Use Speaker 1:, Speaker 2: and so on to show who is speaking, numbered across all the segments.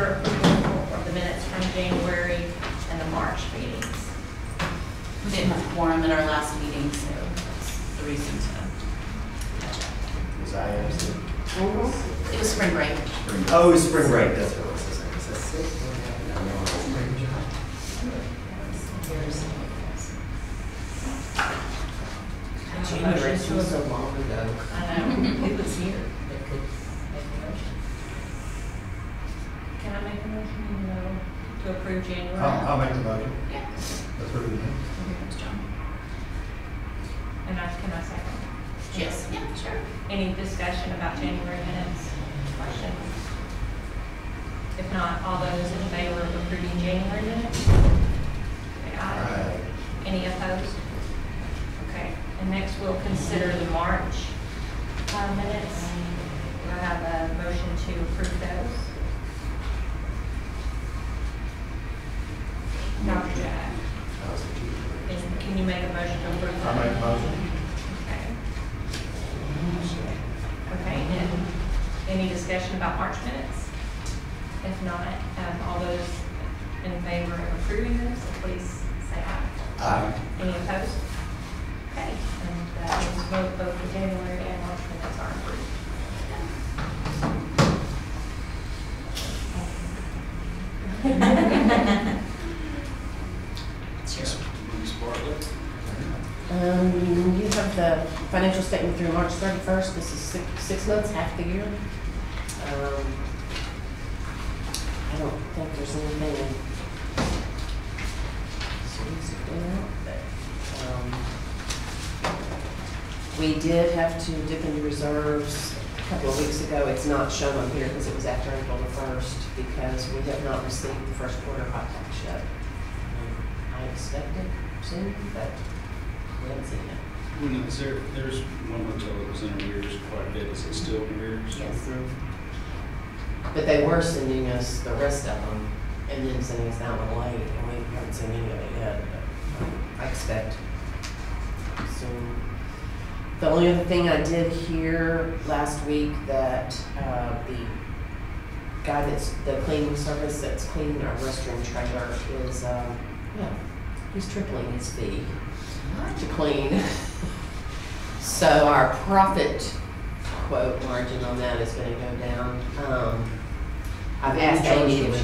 Speaker 1: consider approval of the minutes from January and the March meetings.
Speaker 2: We didn't have quorum at our last meeting, so that's the reason to catch up.
Speaker 3: Was I absent?
Speaker 2: It was spring break.
Speaker 3: Oh, it was spring break, that's what it was.
Speaker 4: January seems so long ago.
Speaker 1: I know.
Speaker 4: It was here. They could make a motion.
Speaker 1: Can I make a motion, to approve January?
Speaker 5: I'll make the motion.
Speaker 2: Yeah.
Speaker 5: That's what we need.
Speaker 2: Here comes John.
Speaker 1: And can I second?
Speaker 2: Yes. Yeah, sure.
Speaker 1: Any discussion about January minutes? Questions? If not, all those in favor of approving January minutes? Say aye. Any opposed? Okay, and next we'll consider the March minutes. We'll have a motion to approve those. Dr. Jack, can you make a motion to approve those?
Speaker 5: I'll make the motion.
Speaker 1: Okay. Okay, and any discussion about March minutes? If not, all those in favor of approving this, please say aye.
Speaker 3: Aye.
Speaker 1: Any opposed? Okay, and that means both the January and March minutes are approved.
Speaker 4: You have the financial statement through March 31st. This is six months, half the year. I don't think there's anything in we did have to dip into reserves a couple of weeks ago. It's not shown on here because it was after April the 1st, because we have not received the first quarter hot tax yet. I expect it soon, but we haven't seen it.
Speaker 6: You know, there's one hotel that was in arrears quite a bit. Is it still in arrears?
Speaker 4: Yes. But they were sending us the rest of them and then sending us that one late, and we haven't seen any of it yet, but I expect soon. The only other thing I did hear last week that the guy that's the cleaning service that's cleaning our restroom trailer is, he's tripling his fee to clean. So our profit quote margin on that is going to go down. I've asked Amy if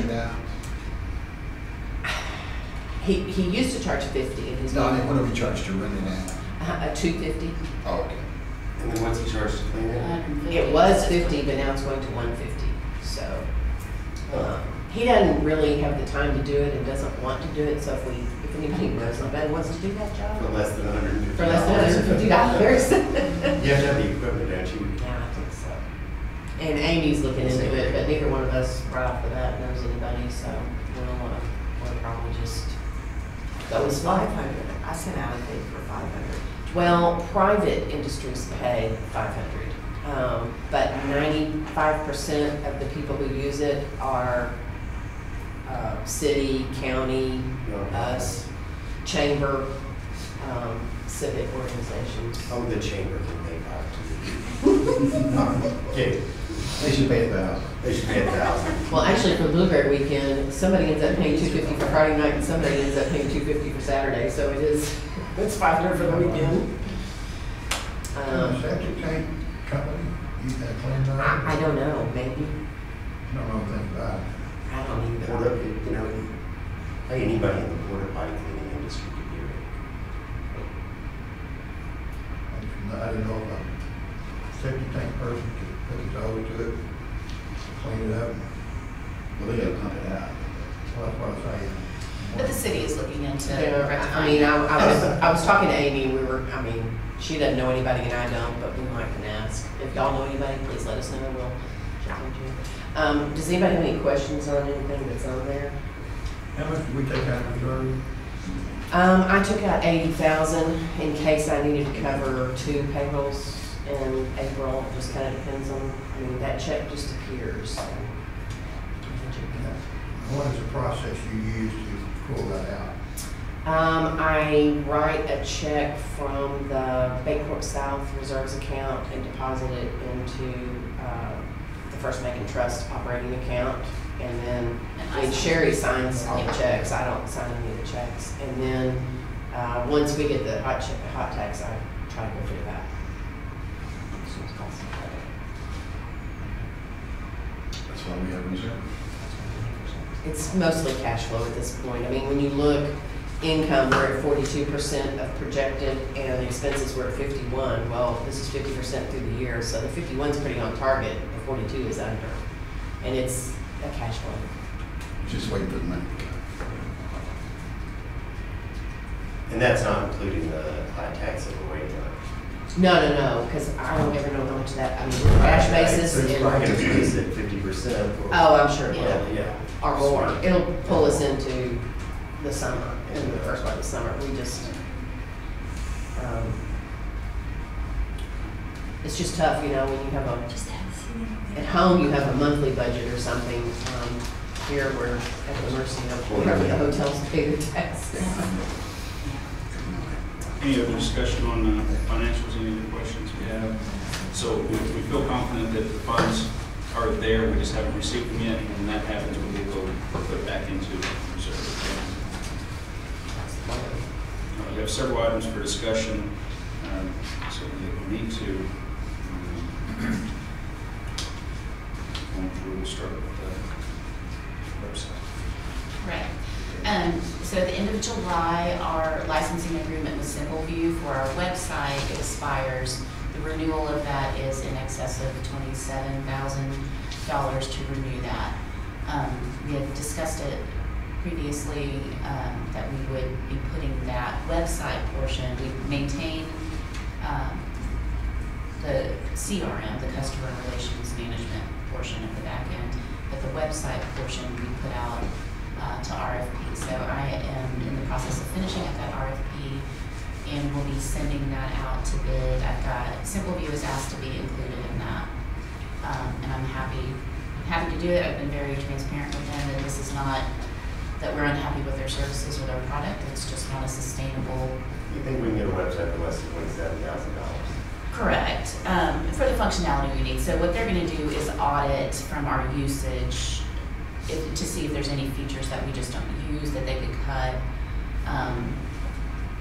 Speaker 4: he used to charge 50 and he's
Speaker 5: No, I mean, what have you charged to run it at?
Speaker 4: $250.
Speaker 5: Oh, okay.
Speaker 3: And then what's he charged to clean it?
Speaker 4: It was 50, but now it's going to 150. So he doesn't really have the time to do it and doesn't want to do it. So if anybody knows anybody wants to do that job
Speaker 3: For less than $150.
Speaker 4: for less than $150,
Speaker 3: You have to have the equipment, don't you?
Speaker 4: yeah, I think so. And Amy's looking into it, but neither one of us right off the bat knows anybody. So we'll probably just go with 500.
Speaker 7: I sent out a thing for 500.
Speaker 4: Well, private industries pay 500, but 95% of the people who use it are city, county, us, chamber, civic organizations.
Speaker 3: Oh, the chamber can pay 500. Okay,
Speaker 5: They should pay $1,000.
Speaker 3: they should pay 1,000.
Speaker 4: Well, actually, for Blueberry Weekend, somebody ends up paying $250 for Friday night, and somebody ends up paying $250 for Saturday. So it's 500 for the weekend.
Speaker 5: Septic tank company, you had cleaned that?
Speaker 4: I don't know, maybe.
Speaker 5: I don't know anything about it.
Speaker 4: I don't either.
Speaker 3: Porta, hey, anybody in the porta potty cleaning industry could do it.
Speaker 5: I didn't know if a septic tank person could put his over to it, clean it up. Well, they gotta pump it out. Well, that's what I'm saying.
Speaker 2: But the city is looking into
Speaker 4: Yeah,
Speaker 2: rectifying.
Speaker 4: I was talking to Amy. She doesn't know anybody and I don't, but we might can ask. If y'all know anybody, please let us know. We'll check with you. Does anybody have any questions on anything that's on there?
Speaker 5: How much did we take out of reserve?
Speaker 4: I took out $80,000 in case I needed to cover 2 payrolls in April. It just kind of depends on. That check just appears. So.
Speaker 5: What is the process you use to pull that out?
Speaker 4: I write a check from the Bayport South Reserves account and deposit it into the the First Bank and Trust operating account, and then, I mean, Sherry signs all the checks, I don't sign any of the checks. And then, once we get the hot tax, I try to go through that.
Speaker 5: That's why we have reserve.
Speaker 4: It's mostly cash flow at this point. I mean, when you look, income, we're at 42% of projected, and expenses were at 51. Well, this is 50% through the year, so the 51 is pretty on target, the 42 is under. And it's a cash flow.
Speaker 5: Just waiting for the money to come.
Speaker 3: And that's not including the high tax that we're waiting on.
Speaker 4: No, because I don't ever know how much that, I mean, with cash basis.
Speaker 3: So it's
Speaker 4: and-
Speaker 3: probably gonna be at 50%.
Speaker 4: Oh, I'm sure it will.
Speaker 3: Yeah.
Speaker 4: Or more. It'll pull us into the summer, in the first part of the summer. We just, it's just tough, you know, when you have at home you have a monthly budget or something. Here we're at the mercy of whatever the hotels pay their taxes.
Speaker 6: Any other discussion on financials, any other questions we have? So we feel confident that the funds are there, we just haven't received them yet, and when that happens, we will go put back into reserve. We have several items for discussion, so we need to. We'll start with the website.
Speaker 2: Right. So at the end of July, our licensing agreement with SimpleView for our website expires. The renewal of that is in excess of $27,000 to renew that. We had discussed it previously that we would be putting that website portion. We maintain the CRM, the customer relations management portion of the back end, but the website portion we put out to RFP. So I am in the process of finishing up that RFP and we'll be sending that out to bid. I've got, SimpleView is asked to be included in that. And I'm happy to do it. I've been very transparent with them that this is not that we're unhappy with their services or their product. It's just not a sustainable.
Speaker 3: You think we can get a website for less than $27,000?
Speaker 2: Correct. For the functionality we need. So what they're going to do is audit from our usage to see if there's any features that we just don't use that they could cut.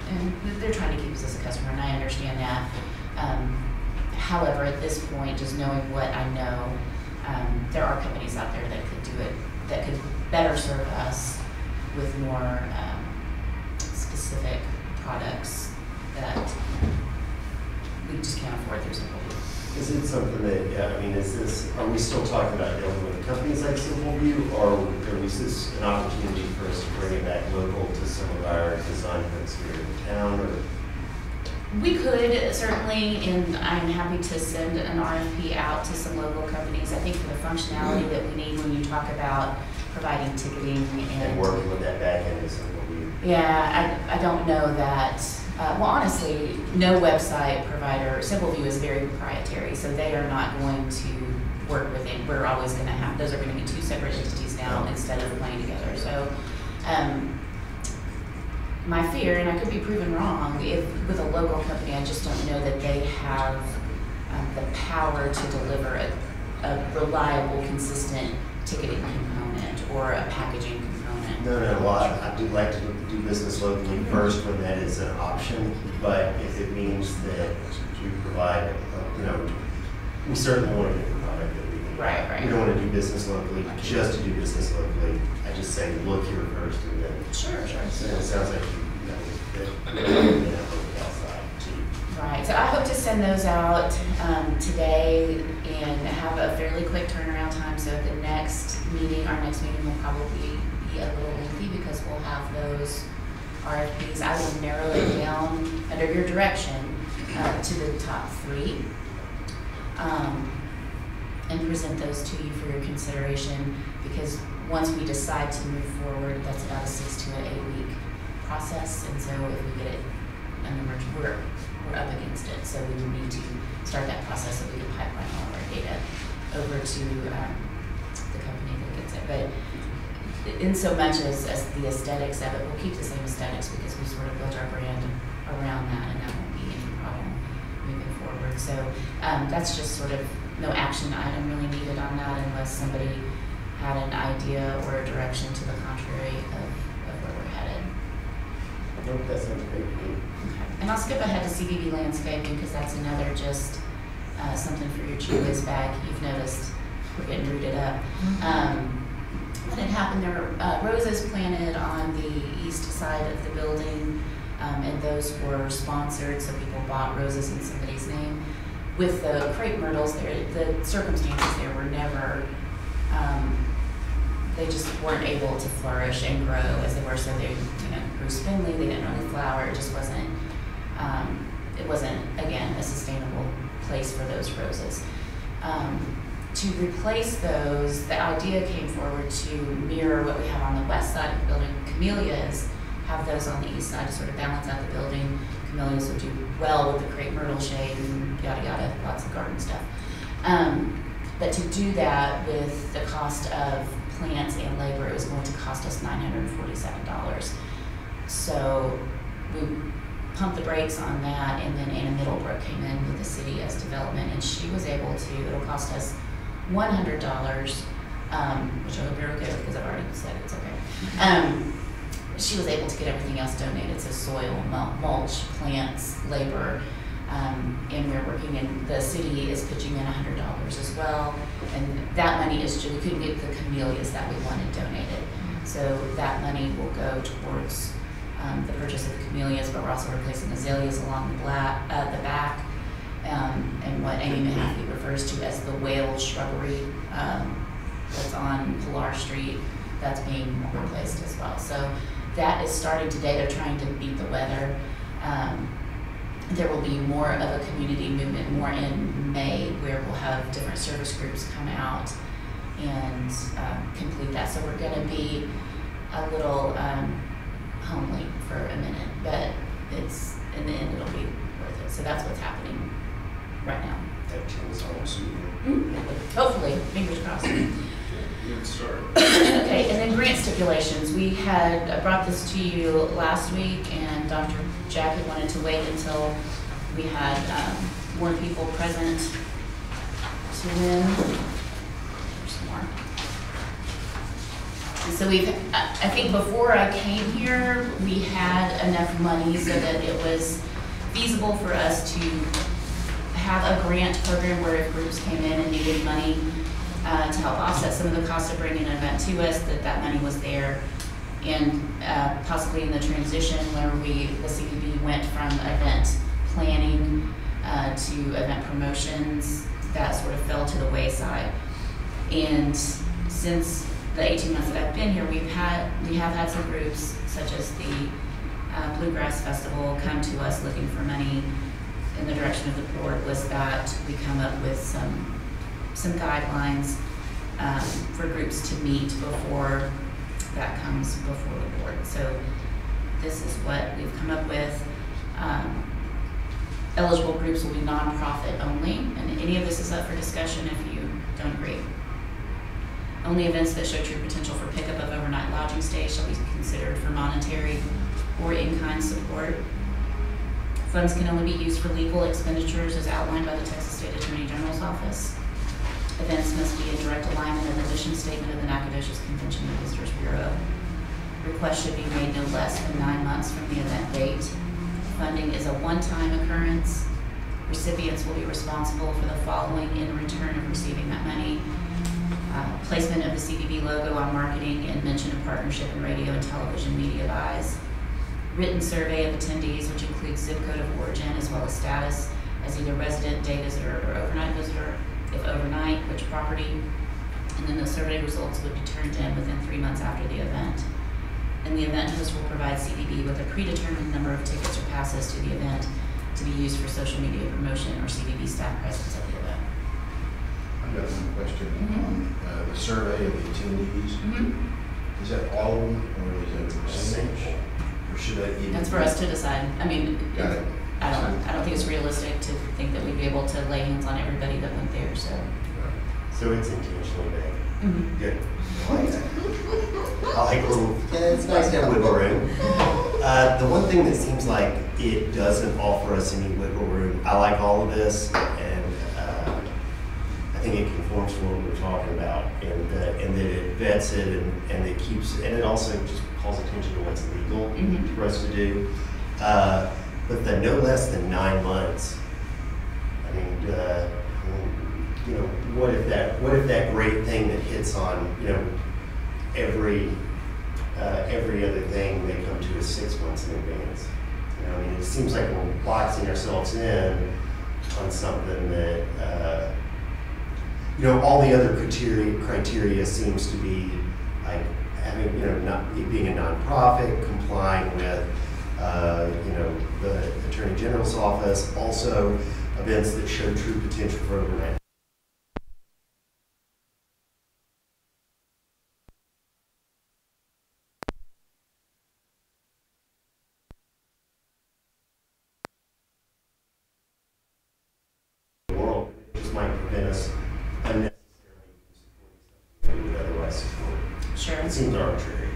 Speaker 2: And they're trying to keep us as a customer, and I understand that. However, at this point, just knowing what I know, there are companies out there that could do it, that could better serve us with more specific products that we just can't afford through SimpleView.
Speaker 3: Is it something that, I mean, are we still talking about dealing with companies like SimpleView, or is this an opportunity for us to bring it back local to some of our design folks here in town, or?
Speaker 2: We could certainly, and I'm happy to send an RFP out to some local companies. I think for the functionality that we need when you talk about providing ticketing
Speaker 3: And working with that back end of SimpleView.
Speaker 2: Yeah, I don't know that. Well, honestly, no website provider, SimpleView is very proprietary, so they are not going to work with it. We're always going to have, those are going to be two separate entities now instead of playing together. So my fear, and I could be proven wrong, if with a local company, I just don't know that they have the power to deliver a reliable, consistent ticketing component or a packaging component.
Speaker 3: No, well, I do like to do business locally first when that is an option, but if it means that we provide, we certainly want to get a product that we can.
Speaker 2: Right.
Speaker 3: We don't want to do business locally just to do business locally. I just say, look here first and then.
Speaker 2: Sure.
Speaker 3: So it sounds like you outside too.
Speaker 2: Right, so I hope to send those out today and have a fairly quick turnaround time. So at the next meeting, our next meeting will probably be a little lengthy because we'll have those RFPs. I will narrow it down under your direction to the top 3 and present those to you for your consideration, because once we decide to move forward, that's about a 6 to 8 week process. And so if we get it, we're up against it. So we will need to start that process so we can pipeline all of our data over to the company that gets it. But in so much as the aesthetics of it, we'll keep the same aesthetics because we sort of built our brand around that, and that won't be any problem moving forward. So that's just sort of no action item really needed on that unless somebody had an idea or a direction to the contrary of where we're headed.
Speaker 3: Nope, that sounds great.
Speaker 2: And I'll skip ahead to CVB landscaping because that's another just something for your chew whiz bag. You've noticed we're getting rooted up. What had happened, there were roses planted on the east side of the building, and those were sponsored, so people bought roses in somebody's name. With the crepe myrtles, the circumstances there were never, they just weren't able to flourish and grow as they were, so they grew spindly, they didn't really flower, it just wasn't, again, a sustainable place for those roses. To replace those, the idea came forward to mirror what we have on the west side of the building. Camellias, have those on the east side to sort of balance out the building. Camellias would do well with the crepe myrtle shade and yada yada, lots of garden stuff. But to do that with the cost of plants and labor, it was going to cost us $947. So we pumped the brakes on that, and then Anna Middlebrook came in with the city as development, and she was able to, it'll cost us $100, which I hope you're okay with because I've already said it's okay. She was able to get everything else donated, so soil, mulch, plants, labor, and we're working, and the city is pitching in $100 as well, and that money is, we couldn't get the camellias that we wanted donated, so that money will go towards the purchase of the camellias, but we're also replacing azaleas along the back, and what Amy Mahaffey refers to as the whale shrubbery that's on Pilar Street, that's being replaced as well. So that is starting today. They're trying to beat the weather. There will be more of a community movement more in May, where we'll have different service groups come out and complete that. So we're going to be a little homely for a minute, but it's, in the end, it'll be worth it. So that's what's happening right now.
Speaker 3: That turns almost
Speaker 2: Hopefully, fingers crossed.
Speaker 6: Good start.
Speaker 2: Okay, and then grant stipulations. We had brought this to you last week, and Dr. Jack had wanted to wait until we had more people present to win. There's some more. And so I think before I came here, we had enough money so that it was feasible for us to have a grant program where if groups came in and needed money to help offset some of the cost of bringing an event to us, that money was there. And possibly in the transition where the CVB went from event planning to event promotions, that sort of fell to the wayside. And since the 18 months that I've been here, we have had some groups such as the Bluegrass Festival come to us looking for money. In the direction of the board was that we come up with some guidelines for groups to meet before that comes before the board. So this is what we've come up with. Eligible groups will be nonprofit only, and any of this is up for discussion if you don't agree. Only events that show true potential for pickup of overnight lodging stays shall be considered for monetary or in-kind support. Funds can only be used for legal expenditures as outlined by the Texas State Attorney General's Office. Events must be in direct alignment with the mission statement of the Nacogdoches Convention and Visitors Bureau. Requests should be made no less than 9 months from the event date. Funding is a one-time occurrence. Recipients will be responsible for the following in return of receiving that money. Placement of the CVB logo on marketing and mention of partnership in radio and television media buys. Written survey of attendees, which includes zip code of origin as well as status as either resident, day visitor, or overnight visitor. If overnight, which property. And then the survey results would be turned in within 3 months after the event. And the event host will provide CVB with a predetermined number of tickets or passes to the event to be used for social media promotion or CVB staff presence at the event.
Speaker 5: I've got one question on the survey of the attendees. Is that all of them, or is it a percentage? Or should that even?
Speaker 2: That's for us to decide. I mean,
Speaker 5: Got it.
Speaker 2: I don't think it's realistic to think that we'd be able to lay hands on everybody that went there, so.
Speaker 3: So it's intentionally vague. Good. I like that. I like a little, yeah, it's nice to have wiggle room. The one thing that seems like it doesn't offer us any wiggle room, I like all of this, and think it conforms to what we're talking about, and that it vets it, and it keeps, and it also just calls attention to what's legal for us to do. But the no less than 9 months, I mean, you know, what if that great thing that hits on, you know, every other thing they come to us 6 months in advance? You know, I mean, it seems like we're boxing ourselves in on something that, you know, all the other criteria seems to be like having, you know, not being a nonprofit, complying with, you know, the Attorney General's office, also events that show true potential for overnight. World, it just might prevent us unnecessarily from supporting something we would otherwise support.
Speaker 2: Sure.
Speaker 3: It seems arbitrary.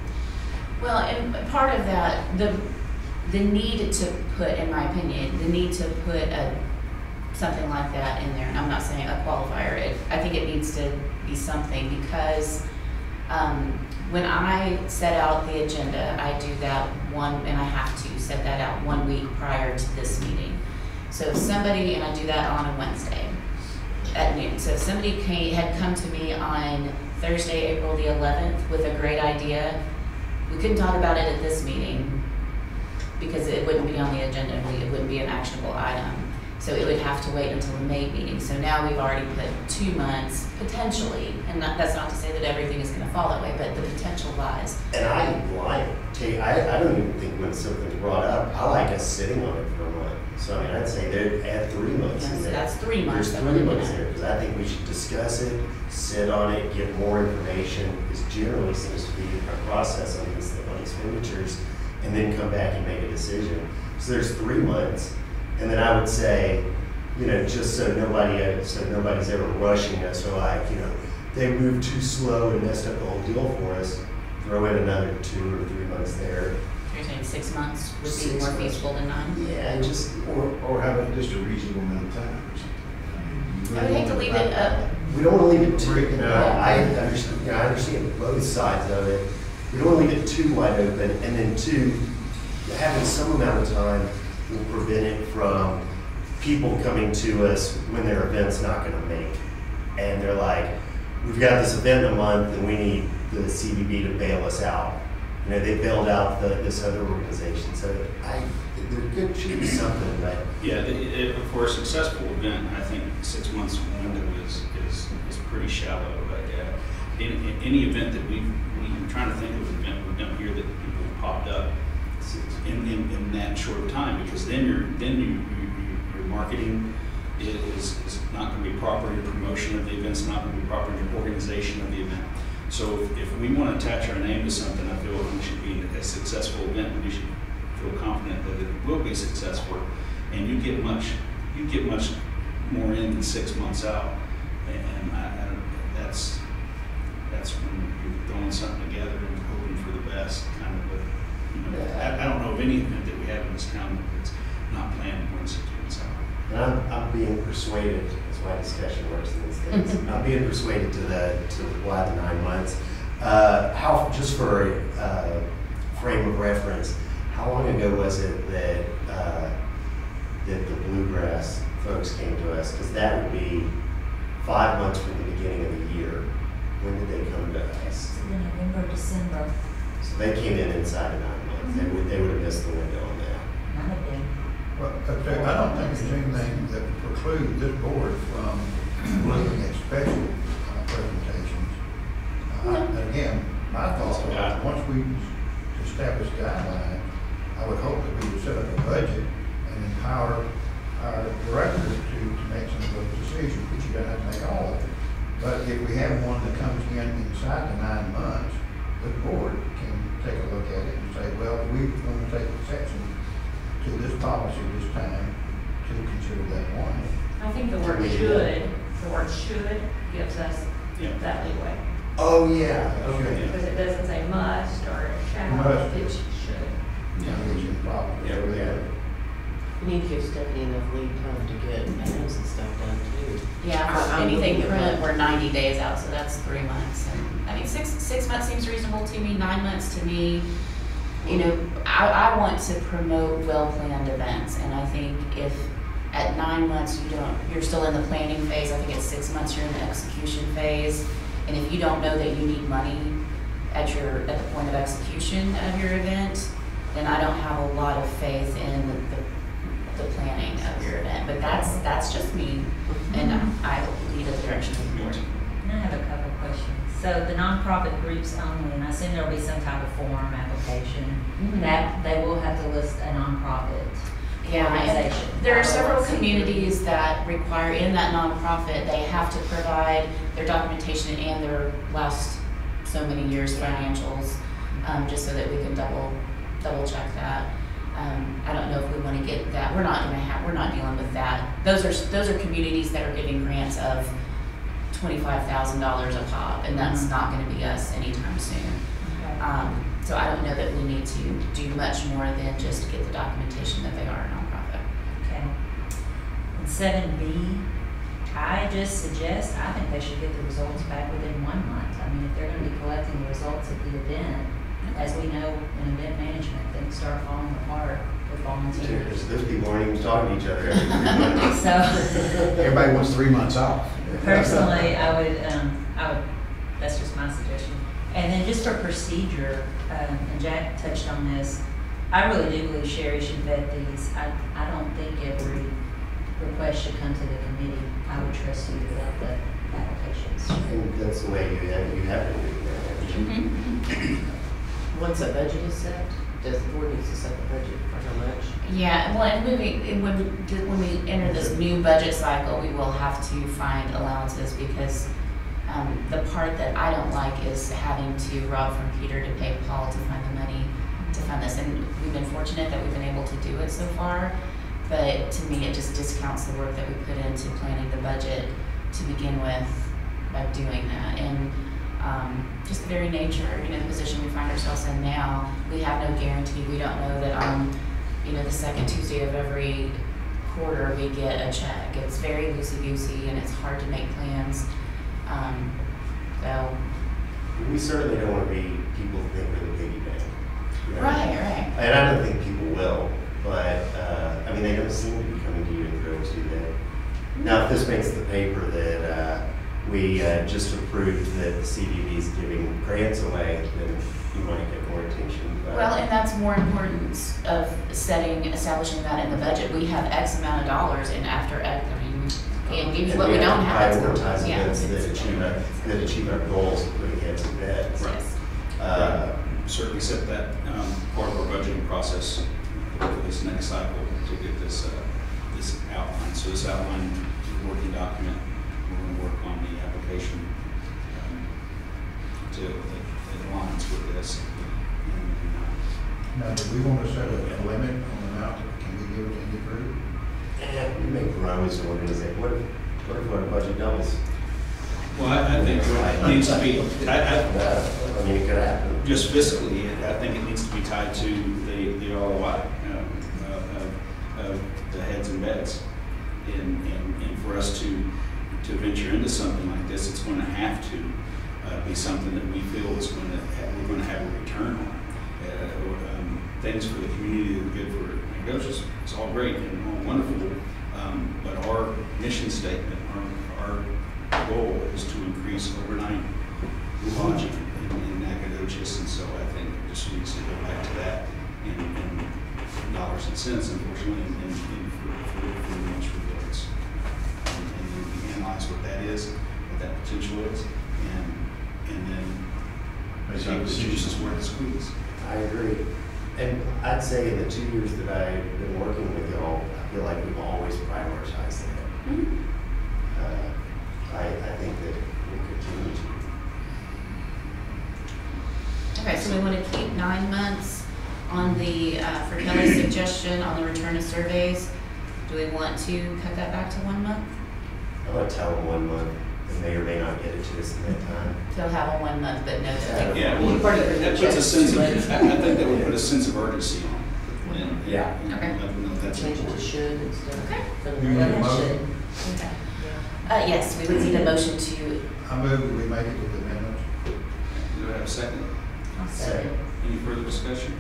Speaker 2: Well, and part of that, the need to put, in my opinion, the need to put something like that in there, and I'm not saying a qualifier, I think it needs to be something, because when I set out the agenda, I do that and I have to set that out 1 week prior to this meeting. So if somebody, and I do that on a Wednesday at noon, so if somebody had come to me on Thursday, April the 11th with a great idea, we couldn't talk about it at this meeting because it wouldn't be on the agenda, it wouldn't be an actionable item. So it would have to wait until the May meeting. So now we've already put 2 months, potentially, and that's not to say that everything is gonna fall that way, but the potential lies.
Speaker 3: And I don't even think when something's brought up, I like us sitting on it for a month. So I mean, I'd say there, add 3 months
Speaker 2: Yeah,
Speaker 3: in
Speaker 2: so
Speaker 3: there.
Speaker 2: that's 3 months
Speaker 3: There's
Speaker 2: that
Speaker 3: 3
Speaker 2: we're
Speaker 3: months
Speaker 2: looking
Speaker 3: there,
Speaker 2: at.
Speaker 3: because I think we should discuss it, sit on it, get more information. This generally seems to be a process on these expenditures, and then come back and make a decision. So there's 3 months, and then I would say, you know, just so nobody's ever rushing us, or like, you know, they moved too slow and messed up the whole deal for us, throw in another 2 or 3 months there.
Speaker 2: You're saying 6 months would be
Speaker 3: 6
Speaker 2: more
Speaker 3: months.
Speaker 2: feasible than 9?
Speaker 3: Yeah, and just,
Speaker 5: Or have it just a reasonable amount of time or something.
Speaker 2: I would hate to leave it up.
Speaker 3: we don't want to leave it too, you know,
Speaker 2: Yeah.
Speaker 3: I understand both sides of it. We don't want to leave it too wide open, and then 2, having some amount of time will prevent it from people coming to us when their event's not going to make. And they're like, we've got this event in a month and we need the CVB to bail us out. You know, they bailed out this other organization. So there should be something, but
Speaker 6: Yeah, for a successful event, I think 6 months window is pretty shallow. But in any event that I'm trying to think of an event we've done here that people have popped up in that short time, because then your marketing is not going to be proper, your promotion of the event's not going to be proper, your organization of the event. So if we want to attach our name to something, I feel it should be a successful event. We should feel confident that it will be successful, and you get much more in than 6 months out. And that's when you're throwing something together and hoping for the best, kind of. I don't know of any event that we have in this town that's not planned more than 6 months out.
Speaker 3: and I'm being persuaded, that's why discussion works in these things. I'm being persuaded to why the 9 months. Just for a frame of reference, how long ago was it that the Bluegrass folks came to us? Because that would be 5 months from the beginning of the year. When did they come to us?
Speaker 7: In November, December,
Speaker 3: So they came in inside of 9 months. They would have missed the window on that.
Speaker 7: none of them.
Speaker 5: Well, I don't think there's anything that would preclude this board from looking at special presentations. And again, my thought was, once we establish guidelines, I would hope that we would set up a budget and empower our directors to make some of those decisions, but you're gonna have to make all of it. But if we have one that comes in inside the 9 months, the board can take a look at it and say, well, we're going to take exception to this policy this time to consider that one.
Speaker 1: I think the word should gives us
Speaker 6: Yeah.
Speaker 1: that leeway.
Speaker 3: Oh, yeah, okay.
Speaker 1: Because it doesn't say must or shall,
Speaker 5: Must.
Speaker 1: it should.
Speaker 5: I think it's improper.
Speaker 6: Yeah.
Speaker 4: You need to give Stephanie enough lead time to get names and stuff done too.
Speaker 2: Yeah, for
Speaker 4: I'm
Speaker 2: anything
Speaker 4: looking at
Speaker 2: print,
Speaker 4: that.
Speaker 2: we're 90 days out, so that's 3 months. And I mean, six months seems reasonable to me, 9 months to me. You know, I want to promote well-planned events, and I think if at 9 months you're still in the planning phase, I think at 6 months you're in the execution phase. And if you don't know that you need money at the point of execution of your event, then I don't have a lot of faith in the planning of your event. But that's just me, and I lead in the direction of the board.
Speaker 7: And I have a couple questions. So the nonprofit groups only, and I assume there'll be some type of form application, that they will have to list a nonprofit
Speaker 2: Yeah, and
Speaker 7: organization.
Speaker 2: there are several communities that require in that nonprofit, they have to provide their documentation and their last so many years financials, just so that we can double check that. I don't know if we want to get that. We're not dealing with that. Those are communities that are giving grants of $25,000 a pop, and that's not going to be us anytime soon.
Speaker 7: Okay.
Speaker 2: So I don't know that we need to do much more than just get the documentation that they are a nonprofit.
Speaker 7: Okay. And 7B, I just suggest, I think they should get the results back within 1 month. I mean, if they're gonna be collecting the results of the event, as we know in event management, things start falling apart with volunteers.
Speaker 3: Those people aren't even talking to each other every 3 months.
Speaker 7: So,
Speaker 5: Everybody wants 3 months off.
Speaker 7: personally, I would, that's just my suggestion. And then just for procedure, and Jack touched on this, I really do believe Sherry should vet these. I don't think every request should come to the committee. I would trust you without the applications.
Speaker 3: And that's the way you have to do that.
Speaker 4: Once a budget is set, does the board need to set the budget for how much?
Speaker 2: Yeah, well, and when we enter this new budget cycle, we will have to find allowances because the part that I don't like is having to rob from Peter to pay Paul to find the money to fund this. And we've been fortunate that we've been able to do it so far, but to me, it just discounts the work that we put into planning the budget to begin with by doing that. And just the very nature, the position we find ourselves in now, we have no guarantee. We don't know that on, the second Tuesday of every quarter we get a check. It's very loosey-goosey and it's hard to make plans. So.
Speaker 3: We certainly don't want to be people who think we're the piggy bank.
Speaker 2: Right.
Speaker 3: And I don't think people will, but, they don't seem to be coming to you in droves, do they? Now, if this makes the paper that we just approved that the CVB is giving grants away, then you might get more attention. But
Speaker 2: Well, and that's more important of establishing that in the budget. We have X amount of dollars, and after X, can't give you what we don't have.
Speaker 3: Prioritize
Speaker 2: Yeah.
Speaker 3: events that achieve our goals of putting heads in beds.
Speaker 2: Yes.
Speaker 6: Certainly set that part of our budgeting process for this next cycle to get this outline. So this outline is a working document. We're going to work on the application to it aligns with this.
Speaker 5: Now, do we want to set a limit on the amount that can be given to any group?
Speaker 3: We may grow as an organization. What if our budget doubles?
Speaker 6: Well, I think it needs to be,
Speaker 3: It could happen.
Speaker 6: just fiscally, I think it needs to be tied to the ROI of the heads and beds. And for us to venture into something like this, it's going to have to be something that we feel is we're going to have a return on. Things for the community that are good for Nacogdoches, it's all great and all wonderful, but our mission statement, our goal is to increase overnight lodging in Nacogdoches, and so I think it just needs to go back to that in dollars and cents, unfortunately, and for the most resorts. And then we analyze what that is, what that potential is, and then take the juices where it squeezes.
Speaker 3: I agree. And I'd say in the 2 years that I've been working with y'all, I feel like we've always prioritized that.
Speaker 2: Mhm.
Speaker 3: I think that we'll continue to.
Speaker 2: Okay, so we want to keep 9 months on the, for Kelly's suggestion on the return of surveys. Do we want to cut that back to 1 month?
Speaker 3: I'm gonna tell them 1 month, and may or may not get it to us in that time.
Speaker 2: They'll have a 1 month, but no that they
Speaker 6: Yeah, well,
Speaker 4: You've already written
Speaker 6: that
Speaker 4: the
Speaker 6: puts a
Speaker 4: checks
Speaker 6: sense
Speaker 4: too
Speaker 6: of,
Speaker 4: late.
Speaker 6: I think that would put a sense of urgency on it.
Speaker 3: Yeah.
Speaker 2: Okay.
Speaker 6: Let them know that's
Speaker 4: Change it to
Speaker 6: important.
Speaker 4: should instead of.
Speaker 2: Okay.
Speaker 5: You need a
Speaker 4: Should.
Speaker 5: motion?
Speaker 2: Okay. Yes, we would need a motion to,
Speaker 5: I move that we make it with amendments.
Speaker 6: Do I have a second?
Speaker 2: I'll
Speaker 3: Second.
Speaker 6: Any further discussion?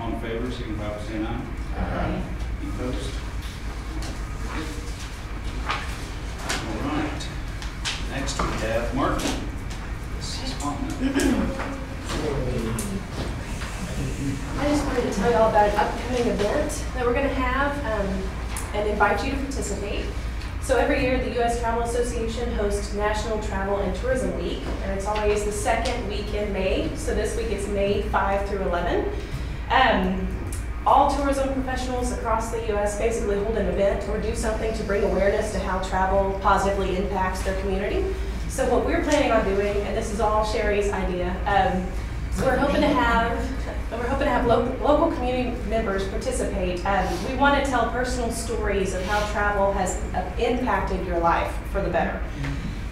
Speaker 6: All in favor, signify by saying aye.
Speaker 3: Aye.
Speaker 6: Any opposed? All right. Next we have Martin. This is on.
Speaker 8: I just wanted to tell you all about an upcoming event that we're going to have and invite you to participate. So every year, the U.S. Travel Association hosts National Travel and Tourism Week, and it's always the second week in May. So this week it's May 5 through 11. All tourism professionals across the U.S. basically hold an event or do something to bring awareness to how travel positively impacts their community. So what we're planning on doing, and this is all Sherry's idea, so we're hoping to have local community members participate. We want to tell personal stories of how travel has impacted your life for the better.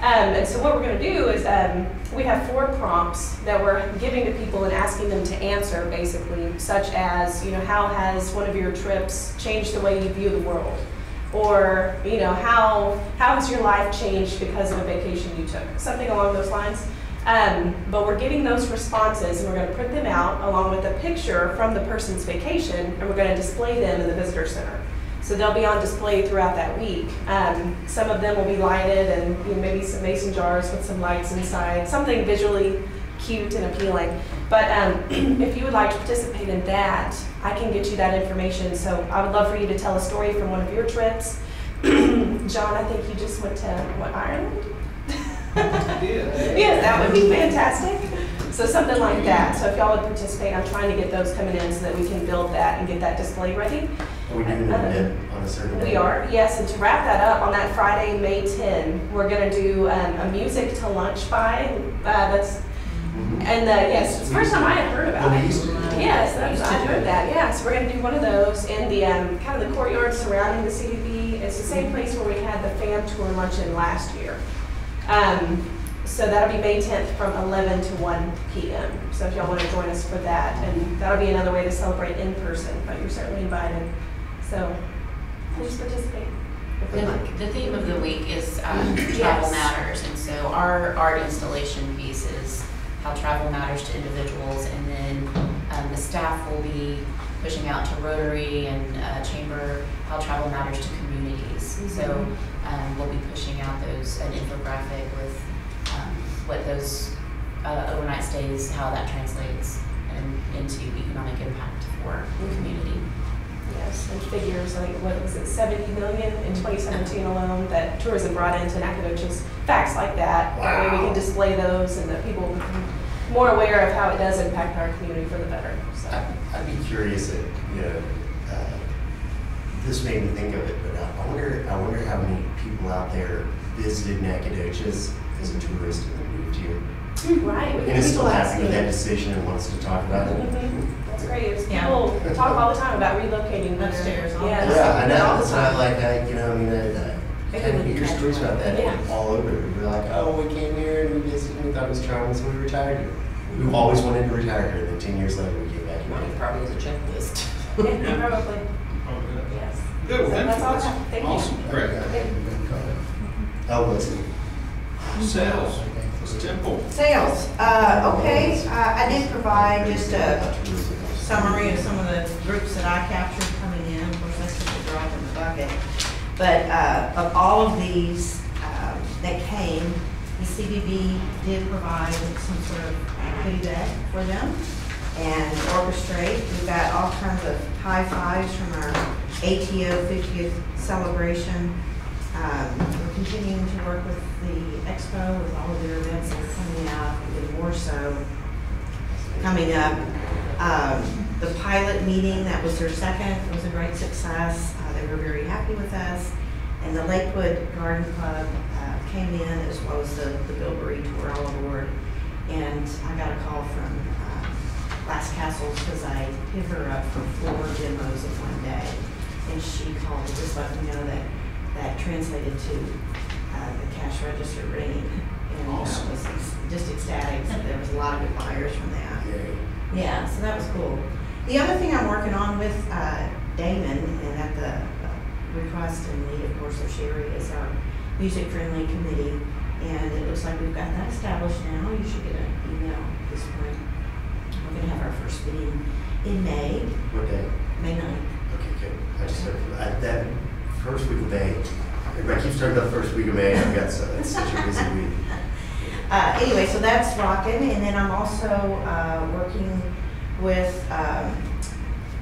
Speaker 8: And so what we're going to do is we have 4 prompts that we're giving to people and asking them to answer, basically, such as, how has one of your trips changed the way you view the world? Or, how has your life changed because of a vacation you took? Something along those lines. But we're getting those responses and we're going to print them out along with a picture from the person's vacation, and we're going to display them in the visitor center. So they'll be on display throughout that week. Some of them will be lighted and maybe some mason jars with some lights inside, something visually cute and appealing. But if you would like to participate in that, I can get you that information. So I would love for you to tell a story from one of your trips. John, I think you just went to, Ireland? Yes, that would be fantastic. So something like that. So if y'all would participate, I'm trying to get those coming in so that we can build that and get that display ready.
Speaker 3: Are we doing an event on a certain day?
Speaker 8: We are, yes. And to wrap that up, on that Friday, May 10, we're going to do a music to lunch by. Yes, it's the first time I had heard about it. Yes, I heard that. Yeah, so we're going to do one of those in the kind of the courtyard surrounding the CVB. It's the same place where we had the fan tour luncheon last year. So that'll be May 10th from 11 to 1 p.m. So if y'all want to join us for that, and that'll be another way to celebrate in person, but you're certainly invited. So please participate.
Speaker 2: the theme of the week is travel
Speaker 8: Yes.
Speaker 2: matters. And so our art installation piece is how travel matters to individuals. And then the staff will be pushing out to Rotary and Chamber how travel matters to communities. So we'll be pushing out an infographic with what those overnight stays, how that translates into economic impact for the community.
Speaker 8: Yes, and figures like, what was it, 70 million in 2017 alone that tourism brought into Nacogdoches. Facts like that.
Speaker 3: Wow.
Speaker 8: That way we can display those and that people become more aware of how it does impact our community for the better. So.
Speaker 3: I'd be curious if, this made me think of it, but I wonder how many people out there visited Nacogdoches as a tourist and then moved here.
Speaker 8: Right.
Speaker 3: And is still happy with that decision and wants to talk about it.
Speaker 8: That's great. It's
Speaker 7: Yeah.
Speaker 8: People talk all the time about relocating here.
Speaker 7: Upstairs, all
Speaker 8: Yes.
Speaker 3: Yeah, I know.
Speaker 8: All the
Speaker 3: It's not
Speaker 8: time.
Speaker 3: like, I kind of hear stories about that
Speaker 8: Yeah.
Speaker 3: all over. We're like, oh, we came here and we visited and we thought it was charming, so we retired here. We've always wanted to retire here, and then 10 years later we came back
Speaker 4: Mine
Speaker 3: here.
Speaker 4: probably is a checklist.
Speaker 8: Yeah, probably.
Speaker 6: Oh, good.
Speaker 8: Yes.
Speaker 6: Good, well,
Speaker 8: So
Speaker 6: thank
Speaker 8: that's
Speaker 6: you.
Speaker 8: all I have. Thank you.
Speaker 6: Awesome, great.
Speaker 3: Oh, listen.
Speaker 6: Sales, Ms. Temple.
Speaker 9: Sales, okay, I did provide just a summary of some of the groups that I captured coming in. Of course, that's just a drop in the bucket. But of all of these that came, the CVB did provide some sort of goodie bag for them and orchestrate. We've got all kinds of high fives from our ATO 50th celebration. We're continuing to work with the Expo with all of their events that are coming out, and more so coming up. The pilot meeting, that was their second, was a great success. They were very happy with us. And the Lakewood Garden Club came in, as well as the Bilberry tour all aboard. And I got a call from Glass Castles because I hit her up for 4 demos in one day. And she called to just let me know that that translated to the cash register ringing. And
Speaker 6: Awesome.
Speaker 9: was just ecstatic. So there was a lot of good buyers from that.
Speaker 3: Yay.
Speaker 9: Yeah, so that was cool. The other thing I'm working on with Damon, and at the request and need, of course, of Sherry, is our music-friendly committee. And it looks like we've got that established now. You should get an email this spring. We're going to have our first meeting in May.
Speaker 3: What day?
Speaker 9: May 9th.
Speaker 3: Okay, good. I just heard, that first week of May, everybody keeps talking about the first week of May. I've got it's such a busy week.
Speaker 9: Anyway, so that's rocking. And then I'm also working with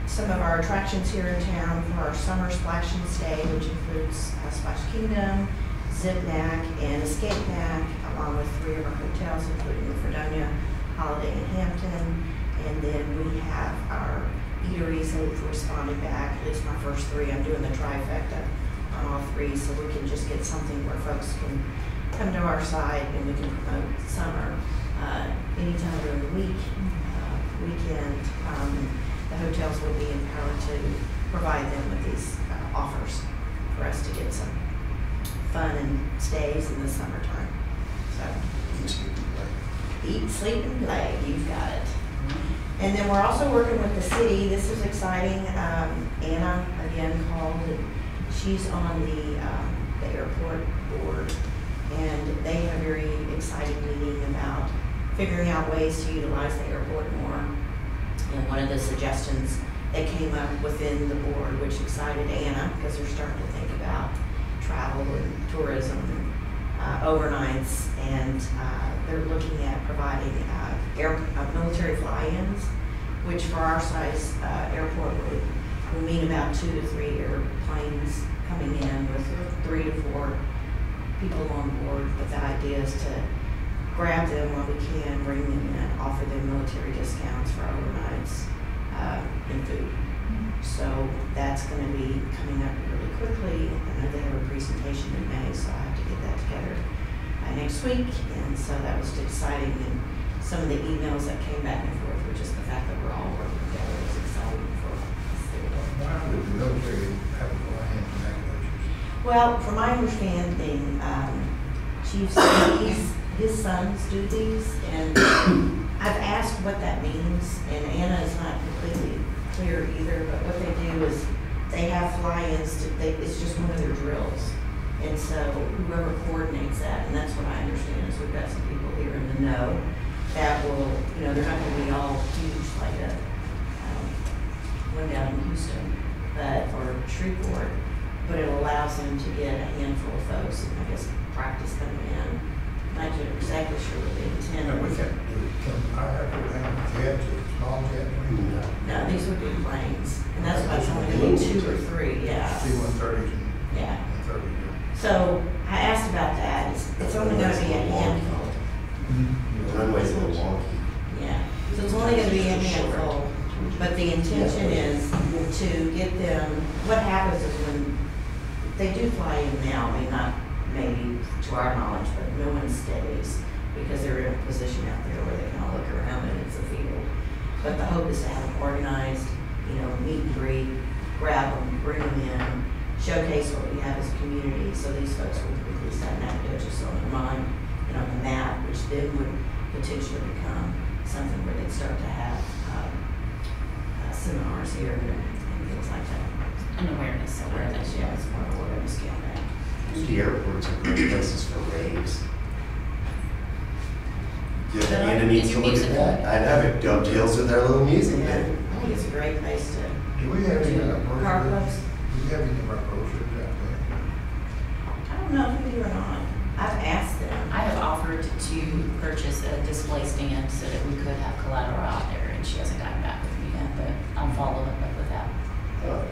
Speaker 9: some of our attractions here in town for our summer splash and stay, which includes Splash Kingdom, Zip Knack, and Escape Knack, along with 3 of our hotels, including the Fredonia, Holiday in Hampton. And then we have our eateries that we've responded back, at least my first 3. I'm doing the trifecta on all 3, so we can just get something where folks can come to our site and we can promote summer anytime during the week, weekend. The hotels will be empowered to provide them with these offers for us to get some fun and stays in the summertime. So eat, sleep, and play. You've got it. And then we're also working with the city. This is exciting. Anna again called, and she's on the airport board, and they had a very exciting meeting about figuring out ways to utilize the airport more. And one of the suggestions that came up within the board, which excited Anna, because they're starting to think about travel and tourism and overnights, and they're looking at providing military fly-ins, which for our size airport would mean about 2 to 3 airplanes coming in with 3 to 4 people on board. But the idea is to grab them while we can, bring them in, offer them military discounts for overnights and food. So that's going to be coming up really quickly. I know they have a presentation in May, so I have to get that together next week. And so that was exciting. And some of the emails that came back and forth were just the fact that we're all working together is exciting for us.
Speaker 5: Why would the military have a fly-in to Nacogdoches?
Speaker 9: Well, from my understanding, Chief, his sons do these, and I've asked what that means, and Anna is not completely clear either, but what they do is they have fly-ins, it's just one of their drills. And so whoever coordinates that, and that's what I understand, is we've got some people here in the know that will, they're not going to be all huge like a one down in Houston, or Shreveport, but it allows them to get a handful of folks and I guess practice coming in. I'm not exactly sure what the intent
Speaker 5: No, we
Speaker 9: is.
Speaker 5: can I have to have jets or small jets?
Speaker 9: No, these would be planes, and that's why it's only going to be 2 or 3, yeah.
Speaker 5: C-130s and
Speaker 9: Yeah.
Speaker 5: 130s.
Speaker 9: So I asked about that. It's only going to be a handful.
Speaker 3: The runway's a little wonky.
Speaker 9: Yeah. So it's only going to be a handful, but the intention is to get them, what happens is when they do fly in now, maybe to our knowledge, but no one stays because they're in a position out there where they can all look around and it's a field. But the hope is to have them organized, meet and greet, grab them, bring them in, showcase what we have as a community, so these folks will at least have Nacogdoches on their mind and on the map, which then would potentially become something where they'd start to have seminars here and things like that.
Speaker 2: An awareness.
Speaker 9: Yeah, it's more awareness campaign.
Speaker 3: The airports are great places for raves. Yeah, Anna needs to look at that. I know, it dovetails with our little music
Speaker 9: Yeah,
Speaker 3: there.
Speaker 9: I think it's a great place to
Speaker 5: Do we have any
Speaker 9: car
Speaker 5: brochures?
Speaker 9: clubs.
Speaker 5: Do we have any of our brochures out there?
Speaker 9: I don't know if we do or not. I've asked them.
Speaker 2: I have offered to purchase a display stand so that we could have collateral out there, and she hasn't gotten back with me yet, but I'm following up with that.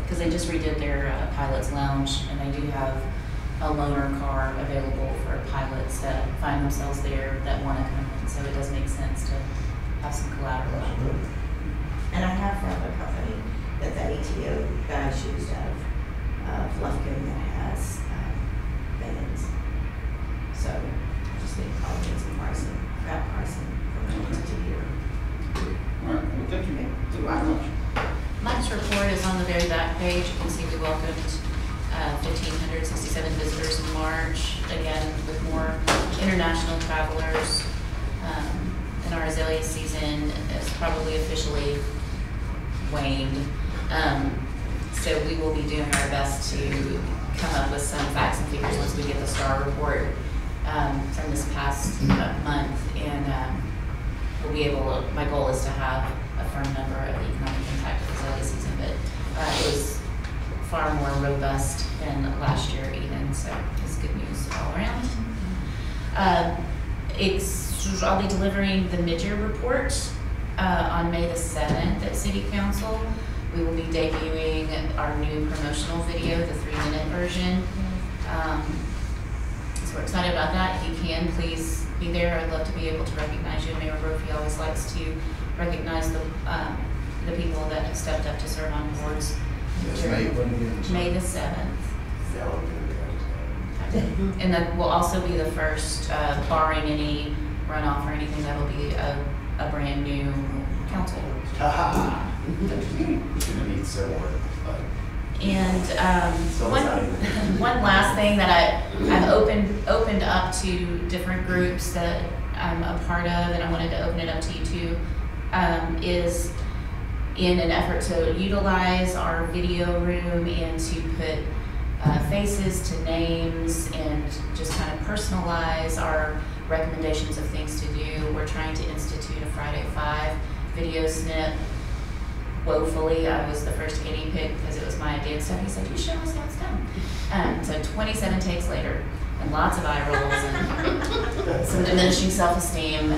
Speaker 2: Because they just redid their pilot's lounge, and they do have a loaner car available for pilots that find themselves there that want to come in, so it does make sense to have some collateral out there.
Speaker 9: And I have found a company that the ATO guys used out of Lufkin that has vans. So I just need to call in some pricing, got pricing from an entity here.
Speaker 6: All right, well, thank you very much.
Speaker 2: Mike's report is on the very back page. You can see we welcomed 1,567 visitors in March, again with more international travelers. And our azalea season is probably officially waned. So we will be doing our best to come up with some facts and figures once we get the STAR report from this past month. And we'll be able, my goal is to have a firm number of the economic impact of the Azalea season, but it was far more robust than last year even, so it's good news all around. I'll be delivering the mid-year report on May the 7th at City Council. We will be debuting our new promotional video, the 3-minute version. So we're excited about that. If you can, please be there. I'd love to be able to recognize you. Mayor Brophy always likes to recognize the people that have stepped up to serve on boards.
Speaker 5: Yes, May
Speaker 2: the 7th. And that will also be the first, barring any runoff or anything, that'll be a brand new council. And one last thing that I've opened up to different groups that I'm a part of, and I wanted to open it up to you too, is in an effort to utilize our video room and to put faces to names and just kind of personalize our recommendations of things to do. We're trying to institute a Friday 5 video snip. Woefully, I was the first guinea pig because it was my idea and stuff. He said, "You show us how it's done." So 27 takes later, and lots of eye rolls and some diminishing self-esteem.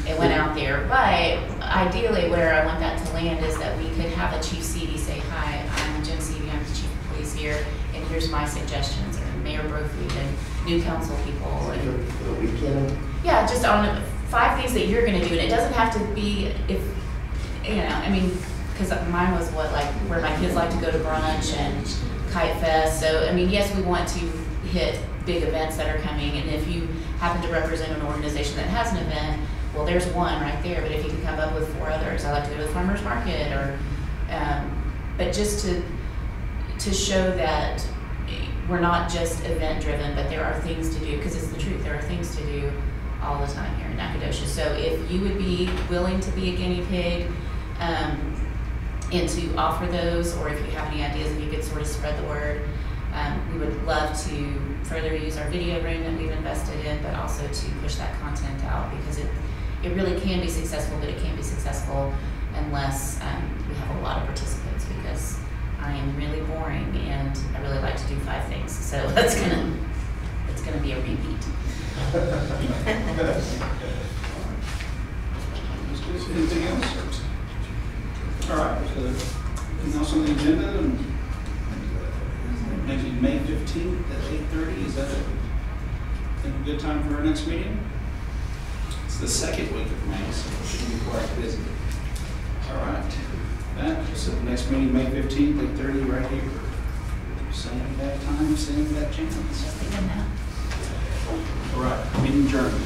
Speaker 2: It went out there, but ideally, where I want that to land is that we could have a Chief Seavey say, "Hi, I'm Jim Seavey. I'm the Chief of Police here, and here's my suggestions," or Mayor Brophy and new council people. And,
Speaker 3: For the weekend?
Speaker 2: yeah, just on 5 things that you're going to do, and it doesn't have to be I mean. Because mine was where my kids like to go to brunch and Kite Fest. So, I mean, yes, we want to hit big events that are coming. And if you happen to represent an organization that has an event, well, there's one right there. But if you can come up with 4 others, I like to go to the farmer's market but just to show that we're not just event driven, but there are things to do, because it's the truth. There are things to do all the time here in Nacogdoches. So if you would be willing to be a guinea pig, and to offer those, or if you have any ideas, if you could sort of spread the word. We would love to further use our video room that we've invested in, but also to push that content out, because it really can be successful, but it can't be successful unless we have a lot of participants, because I am really boring and I really like to do 5 things. So it's gonna be a repeat.
Speaker 6: Anything else? All right, so anything else on the agenda? Maybe May 15th at 8:30, is that a good time for our next meeting? It's the second week of May, so it should be quite busy. All right, so the next meeting, May 15th, 8:30, right here. Same bad time, same bad chance. All right, meeting adjourned.